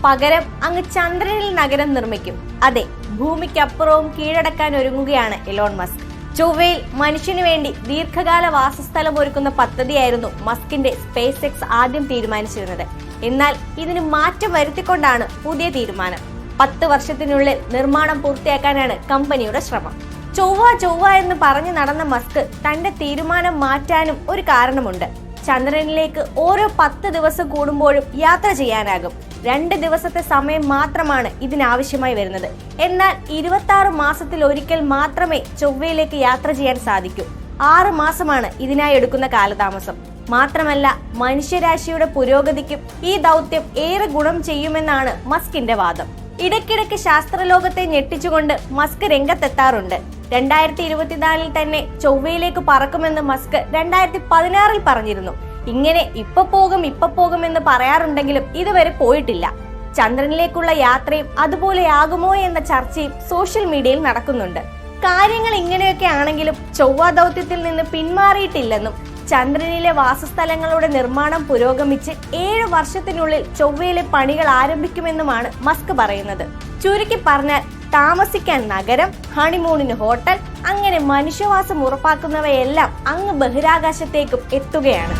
പകരം അങ്ങ് ചന്ദ്രനിൽ നഗരം നിർമ്മിക്കും. അതെ, ഭൂമിക്കപ്പുറവും കീഴടക്കാൻ ഒരുങ്ങുകയാണ് എലോൺ മസ്ക്. ചൊവ്വയിൽ മനുഷ്യനു വേണ്ടി ദീർഘകാല വാസസ്ഥലം ഒരുക്കുന്ന പദ്ധതിയായിരുന്നു മസ്കിന്റെ സ്പേസ് എക്സ് ആദ്യം തീരുമാനിച്ചിരുന്നത്. എന്നാൽ ഇതിന് മാറ്റം വരുത്തിക്കൊണ്ടാണ് പുതിയ തീരുമാനം. 10 വർഷത്തിനുള്ളിൽ നിർമ്മാണം പൂർത്തിയാക്കാനാണ് കമ്പനിയുടെ ശ്രമം. ചൊവ്വ എന്ന് പറഞ്ഞു നടന്ന മസ്ക് തന്റെ തീരുമാനം മാറ്റാനും ഒരു കാരണമുണ്ട്. ചന്ദ്രനിലേക്ക് ഓരോ 10 ദിവസം കൂടുമ്പോഴും യാത്ര ചെയ്യാനാകും. 2 ദിവസത്തെ സമയം മാത്രമാണ് ഇതിനാവശ്യമായി വരുന്നത്. എന്നാൽ 26 മാസത്തിൽ ഒരിക്കൽ മാത്രമേ ചൊവ്വയിലേക്ക് യാത്ര ചെയ്യാൻ സാധിക്കൂ. 6 മാസമാണ് ഇതിനായി എടുക്കുന്ന കാലതാമസം. മാത്രമല്ല, മനുഷ്യരാശിയുടെ പുരോഗതിക്കും ഈ ദൗത്യം ഏറെ ഗുണം ചെയ്യുമെന്നാണ് മസ്കിന്റെ വാദം. ഇടയ്ക്കിടയ്ക്ക് ശാസ്ത്രലോകത്തെ ഞെട്ടിച്ചുകൊണ്ട് മസ്ക് രംഗത്തെത്താറുണ്ട്. 2024 തന്നെ ചൊവ്വയിലേക്ക് പറക്കുമെന്ന് മസ്ക് 2016 പറഞ്ഞിരുന്നു. ഇങ്ങനെ ഇപ്പൊ പോകും എന്ന് പറയാറുണ്ടെങ്കിലും ഇതുവരെ പോയിട്ടില്ല. ചന്ദ്രനിലേക്കുള്ള യാത്രയും അതുപോലെയാകുമോ എന്ന ചർച്ചയും സോഷ്യൽ മീഡിയയിൽ നടക്കുന്നുണ്ട്. കാര്യങ്ങൾ ഇങ്ങനെയൊക്കെ ആണെങ്കിലും ചൊവ്വ ദൗത്യത്തിൽ നിന്ന് പിന്മാറിയിട്ടില്ലെന്നും ചന്ദ്രനിലെ വാസസ്ഥലങ്ങളുടെ നിർമ്മാണം പുരോഗമിച്ച് 7 വർഷത്തിനുള്ളിൽ ചൊവ്വയിലെ പണികൾ ആരംഭിക്കുമെന്നുമാണ് മസ്ക് പറയുന്നത്. ചുരുക്കി പറഞ്ഞാൽ, താമസിക്കാൻ നഗരം, ഹണിമൂണിന് ഹോട്ടൽ, അങ്ങനെ മനുഷ്യവാസം ഉറപ്പാക്കുന്നവയെല്ലാം അങ്ങ് ബഹിരാകാശത്തേക്കും എത്തുകയാണ്.